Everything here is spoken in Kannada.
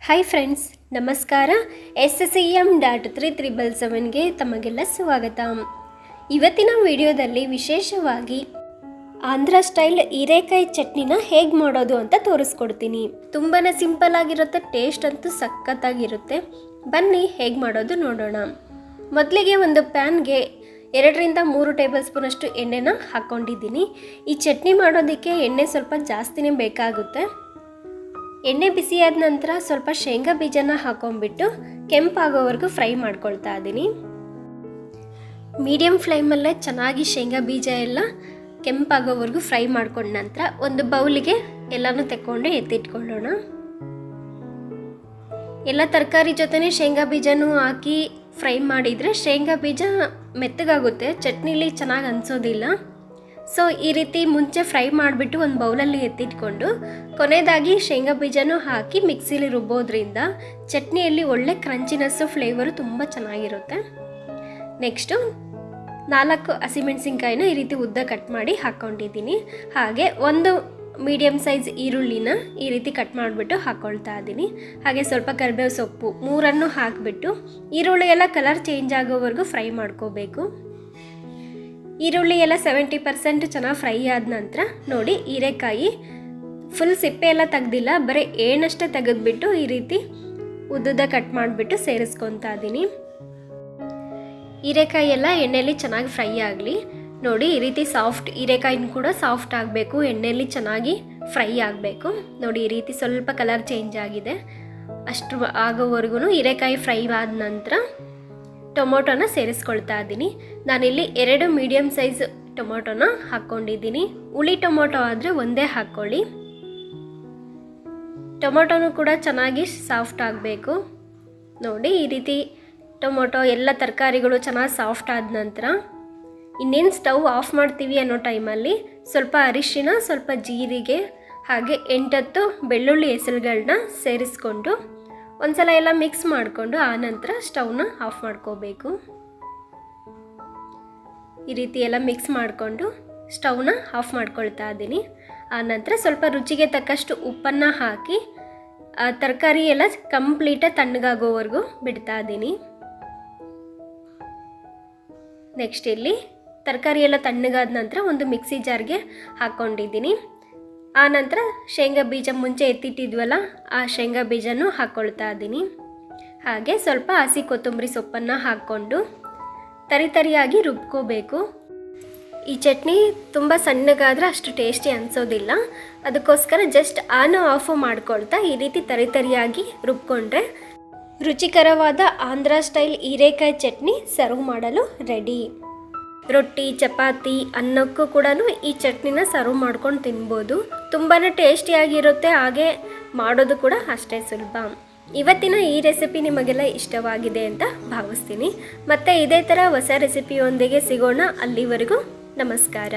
ಹಾಯ್ ಫ್ರೆಂಡ್ಸ್, ನಮಸ್ಕಾರ. SSEM.377ಗೆ ತಮಗೆಲ್ಲ ಸ್ವಾಗತ. ಇವತ್ತಿನ ವಿಡಿಯೋದಲ್ಲಿ ವಿಶೇಷವಾಗಿ ಆಂಧ್ರ ಸ್ಟೈಲ್ ಹೀರೆಕಾಯಿ ಚಟ್ನಿನ ಹೇಗೆ ಮಾಡೋದು ಅಂತ ತೋರಿಸ್ಕೊಡ್ತೀನಿ. ತುಂಬಾ ಸಿಂಪಲ್ ಆಗಿರುತ್ತೆ, ಟೇಸ್ಟ್ ಅಂತೂ ಸಖತ್ತಾಗಿರುತ್ತೆ. ಬನ್ನಿ ಹೇಗೆ ಮಾಡೋದು ನೋಡೋಣ. ಮೊದಲಿಗೆ ಒಂದು ಪ್ಯಾನ್ಗೆ 2-3 ಟೇಬಲ್ ಸ್ಪೂನ್ ಅಷ್ಟು ಎಣ್ಣೆನ ಹಾಕ್ಕೊಂಡಿದ್ದೀನಿ. ಈ ಚಟ್ನಿ ಮಾಡೋದಕ್ಕೆ ಎಣ್ಣೆ ಸ್ವಲ್ಪ ಜಾಸ್ತಿನೇ ಬೇಕಾಗುತ್ತೆ. ಎಣ್ಣೆ ಬಿಸಿಯಾದ ನಂತರ ಸ್ವಲ್ಪ ಶೇಂಗಾ ಬೀಜನ ಹಾಕೊಂಡ್ಬಿಟ್ಟು ಕೆಂಪಾಗೋವರೆಗೂ ಫ್ರೈ ಮಾಡ್ಕೊಳ್ತಾ ಇದ್ದೀನಿ. ಮೀಡಿಯಮ್ ಫ್ಲೇಮಲ್ಲೇ ಚೆನ್ನಾಗಿ ಶೇಂಗಾ ಬೀಜ ಎಲ್ಲ ಕೆಂಪಾಗೋವರೆಗೂ ಫ್ರೈ ಮಾಡ್ಕೊಂಡ ನಂತರ ಒಂದು ಬೌಲಿಗೆ ಎಲ್ಲನೂ ತೆಕ್ಕೊಂಡು ಎತ್ತಿಟ್ಕೊಳ್ಳೋಣ. ಎಲ್ಲ ತರಕಾರಿ ಜೊತೆನೇ ಶೇಂಗಾ ಬೀಜನೂ ಹಾಕಿ ಫ್ರೈ ಮಾಡಿದರೆ ಶೇಂಗಾ ಬೀಜ ಮೆತ್ತಗಾಗುತ್ತೆ, ಚಟ್ನಿಲಿ ಚೆನ್ನಾಗಿ ಅನಿಸೋದಿಲ್ಲ. ಸೊ ಈ ರೀತಿ ಮುಂಚೆ ಫ್ರೈ ಮಾಡಿಬಿಟ್ಟು ಒಂದು ಬೌಲಲ್ಲಿ ಎತ್ತಿಟ್ಕೊಂಡು ಕೊನೆಯದಾಗಿ ಶೇಂಗಾ ಬೀಜನೂ ಹಾಕಿ ಮಿಕ್ಸಿಲಿ ರುಬ್ಬೋದ್ರಿಂದ ಚಟ್ನಿಯಲ್ಲಿ ಒಳ್ಳೆ ಕ್ರಂಚಿನೆಸ್ಸು ಫ್ಲೇವರು ತುಂಬ ಚೆನ್ನಾಗಿರುತ್ತೆ. ನೆಕ್ಸ್ಟು 4 ಹಸಿಮೆಣಸಿನ್ಕಾಯಿನ ಈ ರೀತಿ ಉದ್ದ ಕಟ್ ಮಾಡಿ ಹಾಕ್ಕೊಂಡಿದ್ದೀನಿ. ಹಾಗೆ ಒಂದು ಮೀಡಿಯಮ್ ಸೈಜ್ ಈರುಳ್ಳಿನ ಈ ರೀತಿ ಕಟ್ ಮಾಡಿಬಿಟ್ಟು ಹಾಕ್ಕೊಳ್ತಾ ಇದ್ದೀನಿ. ಹಾಗೆ ಸ್ವಲ್ಪ ಕರಿಬೇವು ಸೊಪ್ಪು 3 ಹಾಕಿಬಿಟ್ಟು ಈರುಳ್ಳಿ ಎಲ್ಲ ಕಲರ್ ಚೇಂಜ್ ಆಗೋವರೆಗೂ ಫ್ರೈ ಮಾಡ್ಕೋಬೇಕು. ಈರುಳ್ಳಿ ಎಲ್ಲ 70% ಚೆನ್ನಾಗಿ ಫ್ರೈ ಆದ ನಂತರ ನೋಡಿ, ಹೀರೆಕಾಯಿ ಫುಲ್ ಸಿಪ್ಪೆ ಎಲ್ಲ ತೆಗ್ದಿಲ್ಲ, ಬರೀ ಏಣಷ್ಟೇ ತೆಗೆದ್ಬಿಟ್ಟು ಈ ರೀತಿ ಉದ್ದುದ ಕಟ್ ಮಾಡಿಬಿಟ್ಟು ಸೇರಿಸ್ಕೊತಾ ಇದ್ದೀನಿ. ಹೀರೆಕಾಯಿ ಎಲ್ಲ ಎಣ್ಣೆಯಲ್ಲಿ ಚೆನ್ನಾಗಿ ಫ್ರೈ ಆಗಲಿ. ನೋಡಿ, ಈ ರೀತಿ ಸಾಫ್ಟ್ ಹೀರೆಕಾಯಿನ ಕೂಡ ಸಾಫ್ಟ್ ಆಗಬೇಕು, ಎಣ್ಣೆಯಲ್ಲಿ ಚೆನ್ನಾಗಿ ಫ್ರೈ ಆಗಬೇಕು. ನೋಡಿ, ಈ ರೀತಿ ಸ್ವಲ್ಪ ಕಲರ್ ಚೇಂಜ್ ಆಗಿದೆ. ಅಷ್ಟು ಆಗೋವರೆಗೂ ಹೀರೆಕಾಯಿ ಫ್ರೈ ಆದ ನಂತರ ಟೊಮೊಟೊನ ಸೇರಿಸ್ಕೊಳ್ತಾ ಇದ್ದೀನಿ. ನಾನಿಲ್ಲಿ 2 ಮೀಡಿಯಮ್ ಸೈಜ್ ಟೊಮೊಟೊನ ಹಾಕ್ಕೊಂಡಿದ್ದೀನಿ. ಹುಳಿ ಟೊಮೊಟೊ ಆದರೆ ಒಂದೇ ಹಾಕ್ಕೊಳ್ಳಿ. ಟೊಮೊಟೊನೂ ಕೂಡ ಚೆನ್ನಾಗಿ ಸಾಫ್ಟ್ ಆಗಬೇಕು. ನೋಡಿ, ಈ ರೀತಿ ಟೊಮೊಟೊ ಎಲ್ಲ ತರಕಾರಿಗಳು ಚೆನ್ನಾಗಿ ಸಾಫ್ಟ್ ಆದ ನಂತರ ಇನ್ನೇನು ಸ್ಟವ್ ಆಫ್ ಮಾಡ್ತೀವಿ ಅನ್ನೋ ಟೈಮಲ್ಲಿ ಸ್ವಲ್ಪ ಅರಿಶಿನ, ಸ್ವಲ್ಪ ಜೀರಿಗೆ ಹಾಗೆ 8-10 ಬೆಳ್ಳುಳ್ಳಿ ಹೆಸರುಗಳನ್ನ ಸೇರಿಸ್ಕೊಂಡು ಒಂದ್ಸಲ ಎಲ್ಲ ಮಿಕ್ಸ್ ಮಾಡಿಕೊಂಡು ಆನಂತರ ಸ್ಟವ್ನ ಆಫ್ ಮಾಡ್ಕೋಬೇಕು. ಈ ರೀತಿ ಎಲ್ಲ ಮಿಕ್ಸ್ ಮಾಡಿಕೊಂಡು ಸ್ಟವ್ನ ಆಫ್ ಮಾಡ್ಕೊಳ್ತಾ ಇದ್ದೀನಿ. ಆನಂತರ ಸ್ವಲ್ಪ ರುಚಿಗೆ ತಕ್ಕಷ್ಟು ಉಪ್ಪನ್ನು ಹಾಕಿ ತರಕಾರಿ ಎಲ್ಲ ಕಂಪ್ಲೀಟಾಗಿ ತಣ್ಣಗಾಗೋವರೆಗೂ ಬಿಡ್ತಾ ಇದ್ದೀನಿ. ನೆಕ್ಸ್ಟ್ ಇಲ್ಲಿ ತರಕಾರಿ ಎಲ್ಲ ತಣ್ಣಗಾದ ನಂತರ ಒಂದು ಮಿಕ್ಸಿ ಜಾರ್ಗೆ ಹಾಕ್ಕೊಂಡಿದ್ದೀನಿ. ಆನಂತರ ಶೇಂಗಾ ಬೀಜ ಮುಂಚೆ ಎತ್ತಿಟ್ಟಿದ್ವಲ್ಲ, ಆ ಶೇಂಗಾ ಬೀಜನೂ ಹಾಕ್ಕೊಳ್ತಾ ಇದ್ದೀನಿ. ಹಾಗೆ ಸ್ವಲ್ಪ ಹಸಿ ಕೊತ್ತಂಬರಿ ಸೊಪ್ಪನ್ನು ಹಾಕ್ಕೊಂಡು ತರಿಯಾಗಿ ರುಬ್ಕೋಬೇಕು. ಈ ಚಟ್ನಿ ತುಂಬ ಸಣ್ಣಗಾದರೆ ಅಷ್ಟು ಟೇಸ್ಟಿ ಅನಿಸೋದಿಲ್ಲ, ಅದಕ್ಕೋಸ್ಕರ ಜಸ್ಟ್ ಆನ್ ಆಫು ಮಾಡ್ಕೊಳ್ತಾ ಈ ರೀತಿ ತರಿಯಾಗಿ ರುಬ್ಕೊಂಡ್ರೆ ರುಚಿಕರವಾದ ಆಂಧ್ರ ಸ್ಟೈಲ್ ಹೀರೆಕಾಯಿ ಚಟ್ನಿ ಸರ್ವ್ ಮಾಡಲು ರೆಡಿ. ರೊಟ್ಟಿ, ಚಪಾತಿ, ಅನ್ನಕ್ಕೂ ಕೂಡ ಈ ಚಟ್ನಿನ ಸರ್ವ್ ಮಾಡ್ಕೊಂಡು ತಿನ್ಬೋದು. ತುಂಬಾ ಟೇಸ್ಟಿಯಾಗಿರುತ್ತೆ, ಹಾಗೆ ಮಾಡೋದು ಕೂಡ ಅಷ್ಟೇ ಸುಲಭ. ಇವತ್ತಿನ ಈ ರೆಸಿಪಿ ನಿಮಗೆಲ್ಲ ಇಷ್ಟವಾಗಿದೆ ಅಂತ ಭಾವಿಸ್ತೀನಿ. ಮತ್ತೆ ಇದೇ ಥರ ಹೊಸ ರೆಸಿಪಿಯೊಂದಿಗೆ ಸಿಗೋಣ. ಅಲ್ಲಿವರೆಗೂ ನಮಸ್ಕಾರ.